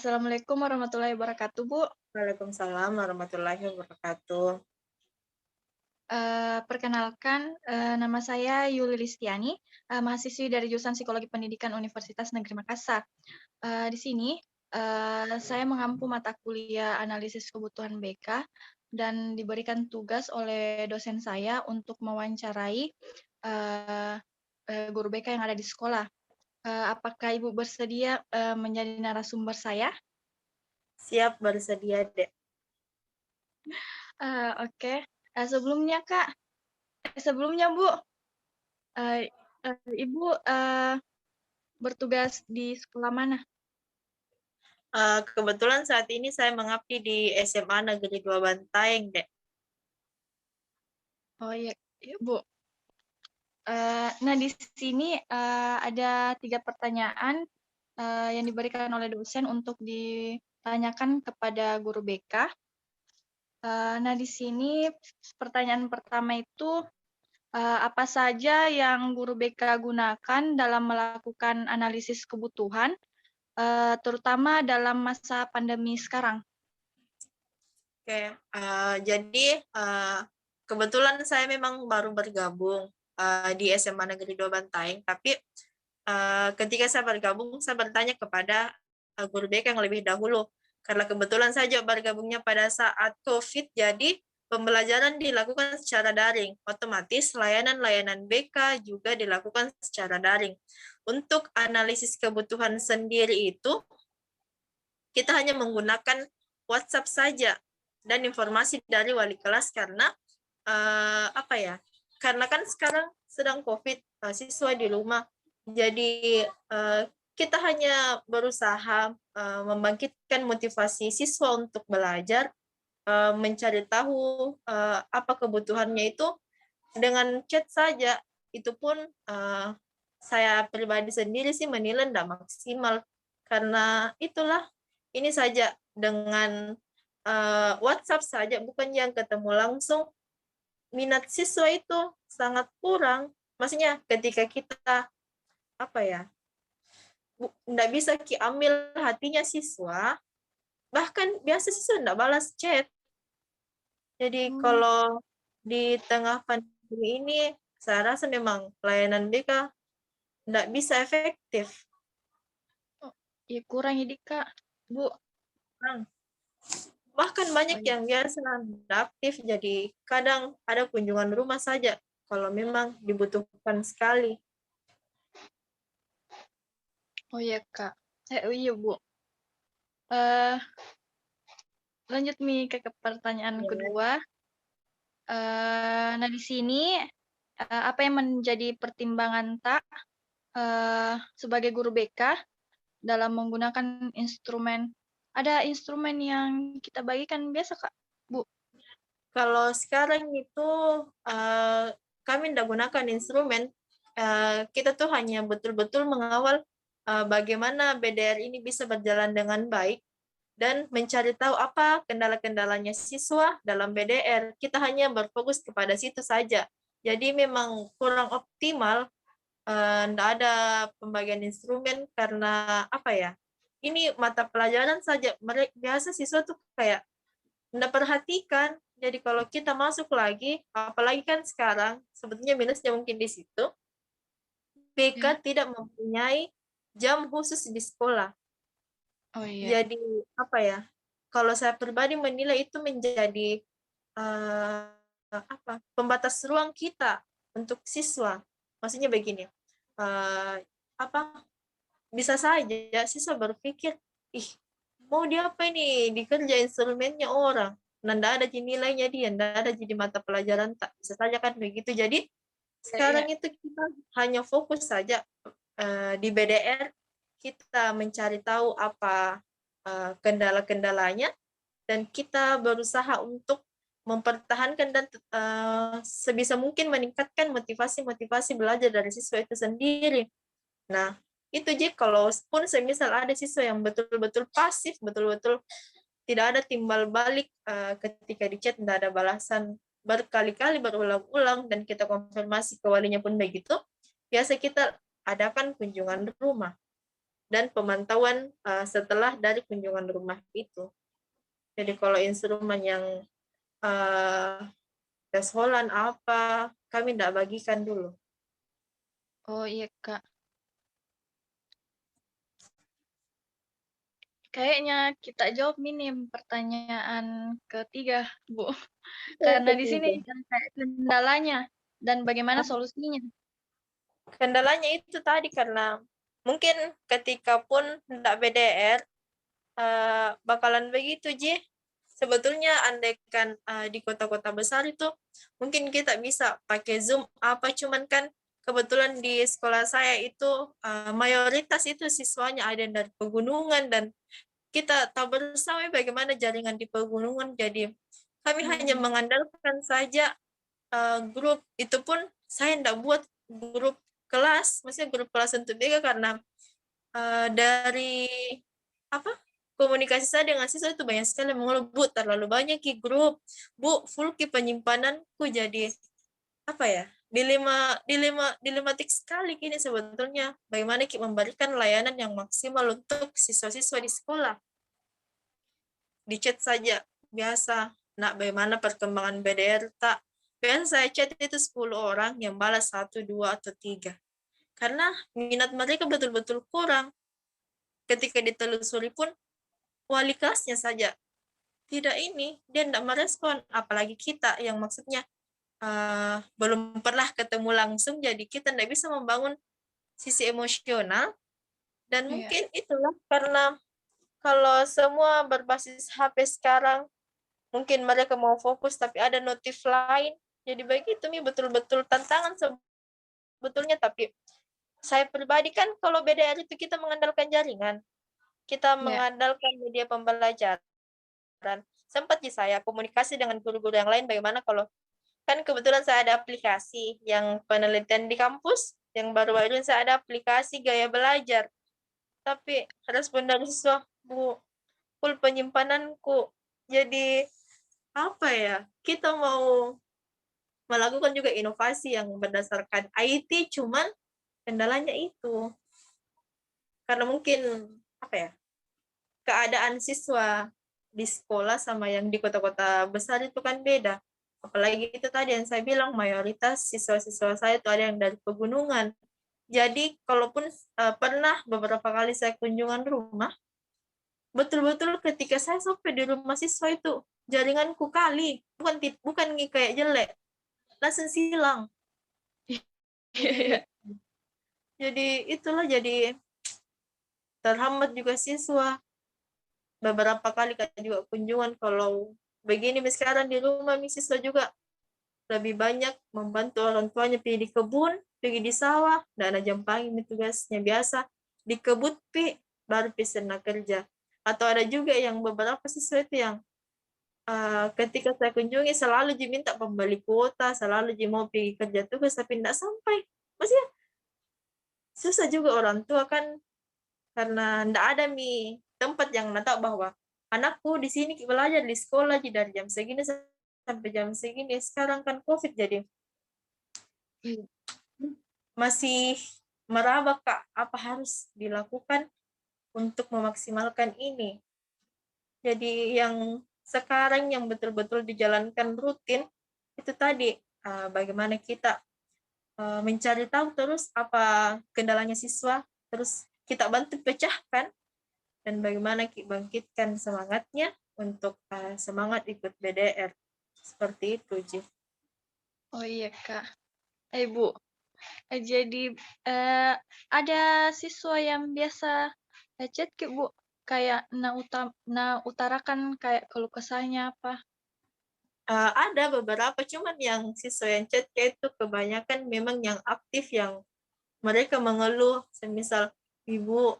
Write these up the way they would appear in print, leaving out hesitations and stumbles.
Assalamualaikum warahmatullahi wabarakatuh, Bu. Waalaikumsalam warahmatullahi wabarakatuh. Perkenalkan, nama saya Yuli Listiani, mahasiswi dari jurusan Psikologi Pendidikan Universitas Negeri Makassar. Di sini, saya mengampu mata kuliah analisis kebutuhan BK dan diberikan tugas oleh dosen saya untuk mewawancarai eee guru BK yang ada di sekolah. Apakah Ibu bersedia, menjadi narasumber saya? Siap bersedia, Dek. Oke. Sebelumnya Bu, eee Ibu, bertugas di sekolah mana? Kebetulan saat ini saya mengabdi di SMA Negeri 2 Bantaeng, Dek. Oh iya iya Bu. Nah di sini, ada 3 pertanyaan, yang diberikan oleh dosen untuk ditanyakan kepada guru BK. Nah di sini pertanyaan pertama itu, apa saja yang guru BK gunakan dalam melakukan analisis kebutuhan, terutama dalam masa pandemi sekarang? Oke, jadi, kebetulan saya memang baru bergabung, di SMA Negeri 2 Bantaeng, tapi, ketika saya bergabung, saya bertanya kepada, guru BK yang lebih dahulu. Karena kebetulan saja bergabungnya pada saat Covid, jadi pembelajaran dilakukan secara daring, otomatis layanan-layanan BK juga dilakukan secara daring. Untuk analisis kebutuhan sendiri itu, kita hanya menggunakan WhatsApp saja dan informasi dari wali kelas karena apa ya? Karena kan sekarang sedang COVID, siswa di rumah. Jadi kita hanya berusaha membangkitkan motivasi siswa untuk belajar, mencari tahu apa kebutuhannya itu dengan chat saja. Itu pun saya pribadi sendiri sih menilai tidak maksimal karena itulah ini saja dengan WhatsApp saja bukan yang ketemu langsung, minat siswa itu sangat kurang. Maksudnya ketika kita apa ya, nggak bisa ambil hatinya siswa, bahkan biasa siswa nggak balas chat. Jadi Oh. kalau di tengah pandemi ini, saya rasa memang pelayanan BK nggak bisa efektif. Oh, iya kurang ini, Kak. Bu, Kurang. Bahkan oh banyak iya. yang biasa nggak aktif, jadi kadang ada kunjungan rumah saja kalau memang dibutuhkan sekali. Oh iya, Kak. Oh iya, Bu. Eh, Lanjut nih ke pertanyaan Ya. kedua. Nah di sini, apa yang menjadi pertimbangan Tak, sebagai guru BK dalam menggunakan ada instrumen yang kita bagikan biasa, Kak, Bu? Kalau sekarang itu kami tidak gunakan instrumen, kita tuh hanya betul-betul mengawal bagaimana BDR ini bisa berjalan dengan baik dan mencari tahu apa kendala-kendalanya siswa dalam BDR. Kita hanya berfokus kepada situ saja. Jadi memang kurang optimal, tidak ada pembagian instrumen karena apa ya? Ini mata pelajaran saja. Biasa siswa tuh kayak nggak perhatikan. Jadi kalau kita masuk lagi, apalagi kan sekarang, sebetulnya minusnya mungkin di situ, Ya. BK tidak mempunyai jam khusus di sekolah. Oh iya. Jadi apa ya? Kalau saya pribadi menilai itu menjadi apa? Pembatas ruang kita untuk siswa. Maksudnya begini, apa? Bisa saja siswa berpikir, ih mau dia apa ini dikerja instrumennya orang, nanda ada di nilainya dia, nanda ada jadi mata pelajaran tak bisa saja kan begitu. Jadi Iya iya. sekarang itu kita hanya fokus saja di BDR, kita mencari tahu apa kendala-kendalanya dan kita berusaha untuk mempertahankan dan sebisa mungkin meningkatkan motivasi-motivasi belajar dari siswa itu sendiri. Nah, itu jadi kalau pun semisal ada siswa yang betul-betul pasif, betul-betul tidak ada timbal balik ketika di chat tidak ada balasan berkali-kali berulang-ulang dan kita konfirmasi ke walinya pun begitu, biasa kita adakan kunjungan rumah. dan pemantauan setelah dari kunjungan rumah itu. Jadi kalau instrumen yang tes Holland apa, kami tidak bagikan dulu. Oh iya Kak. Kayaknya kita jawab minim pertanyaan ketiga, Bu. Yang Karena di sini ketiga, kan kayak kendalanya dan bagaimana solusinya. kendalanya itu tadi karena mungkin ketika pun tidak BDR, bakalan begitu, Ji. Sebetulnya andaikan di kota-kota besar itu mungkin kita bisa pakai Zoom apa, cuman kan kebetulan di sekolah saya itu mayoritas itu siswanya ada yang dari pegunungan, dan kita tahu bersama bagaimana jaringan di pegunungan. Jadi kami hanya mengandalkan saja grup. Itu pun saya tidak buat grup kelas, maksudnya grup kelas untuk BK, karena dari apa, komunikasi saya dengan siswa itu banyak sekali mengeluh, Bu, terlalu banyak ki grup, Bu, full ki penyimpananku. Jadi apa ya, dilematik sekali kini sebetulnya, bagaimana ki memberikan layanan yang maksimal untuk siswa-siswa di sekolah. Di chat saja biasa, nak bagaimana perkembangan BDR tak, biasa saya chat itu 10 orang yang balas 1, 2, atau 3, karena minat mereka betul-betul kurang. Ketika ditelusuri pun wali kelasnya saja tidak ini, dia tidak merespon, apalagi kita yang maksudnya belum pernah ketemu langsung, jadi kita tidak bisa membangun sisi emosional. Dan Iya. mungkin itulah karena kalau semua berbasis HP sekarang, mungkin mereka mau fokus tapi ada notif lain, jadi begitu nih, betul-betul tantangan sebetulnya. Tapi saya pribadi kan kalau BDR itu kita mengandalkan jaringan, kita Iya. mengandalkan media pembelajaran. Sempat sih saya komunikasi dengan guru-guru yang lain, bagaimana kalau, kan kebetulan saya ada aplikasi yang penelitian di kampus, yang baru-baru ini saya ada aplikasi gaya belajar. Tapi respon dari siswa, Bu, full penyimpananku. Jadi apa ya, kita mau melakukan juga inovasi yang berdasarkan IT, cuman kendalanya itu karena mungkin apa ya, keadaan siswa di sekolah sama yang di kota-kota besar itu kan beda. Apalagi itu tadi yang saya bilang, mayoritas siswa-siswa saya itu ada yang dari pegunungan. Jadi kalaupun pernah beberapa kali saya kunjungan rumah, betul-betul ketika saya sampai di rumah siswa itu jaringanku kali, bukan kayak jelek, langsung silang. Jadi Iya. itulah, jadi terhambat juga siswa. Beberapa kali kan juga kunjungan, kalau begini sekarang di rumah siswa juga lebih banyak membantu orang tuanya pergi di kebun, pergi di sawah, dan ada jam pagi tugasnya biasa di kebun baru sana kerja. Atau ada juga yang beberapa siswa itu yang ketika saya kunjungi selalu diminta pembeli kuota, selalu mau pergi kerja tugas tapi tidak sampai. Maksudnya susah juga orang tua kan, karena tidak ada tempat yang tahu bahwa anakku di sini belajar di sekolah dari jam segini sampai jam segini. Sekarang kan COVID, jadi masih meraba, Kak, apa harus dilakukan untuk memaksimalkan ini. Jadi yang sekarang yang betul-betul dijalankan rutin itu tadi, bagaimana kita mencari tahu terus apa kendalanya siswa, terus kita bantu pecahkan, dan bagaimana bangkitkan semangatnya untuk semangat ikut BDR. Seperti itu, Ji. Oh iya Kak. Bu, jadi ada siswa yang biasa chat ke Bu, kayak utarakan kayak keluh kesahnya apa? Ada beberapa, cuman yang siswa yang chat itu kebanyakan memang yang aktif, yang mereka mengeluh, semisal, Ibu,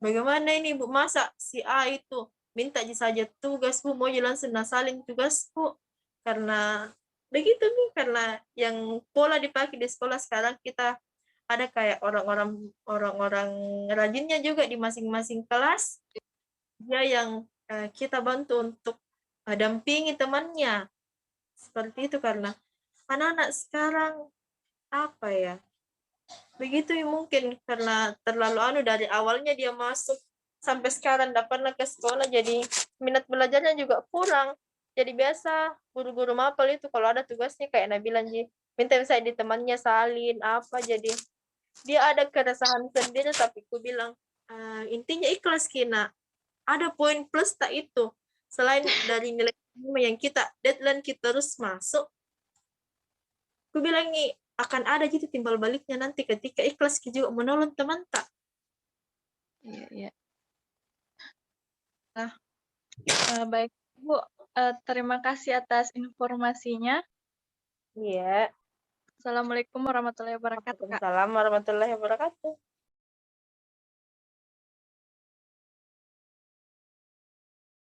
bagaimana ini Bu, masa si A itu minta saja tugas Bu, mau langsung nasalin tugas Bu, karena begitu nih, karena yang pola dipakai di sekolah sekarang, kita ada kayak orang-orang rajinnya juga di masing-masing kelas, dia yang kita bantu untuk dampingi temannya. Seperti itu, karena anak-anak sekarang apa ya, begitu mungkin karena terlalu dari awalnya dia masuk sampai sekarang tidak pernah ke sekolah, jadi minat belajarnya juga kurang. Jadi biasa guru-guru mapel itu kalau ada tugasnya kayak Nabila minta saya di temannya salin apa, jadi dia ada keresahan sendiri, tapi ku bilang intinya ikhlas Kina, ada poin plus tak itu selain dari nilai yang kita deadline kita terus masuk, ku bilang nih akan ada gitu timbal baliknya nanti ketika ikhlas juga menolong teman tak. Iya, iya. Nah, baik Bu, terima kasih atas informasinya. Iya. Assalamualaikum warahmatullahi wabarakatuh, Kak. Waalaikumsalam warahmatullahi wabarakatuh.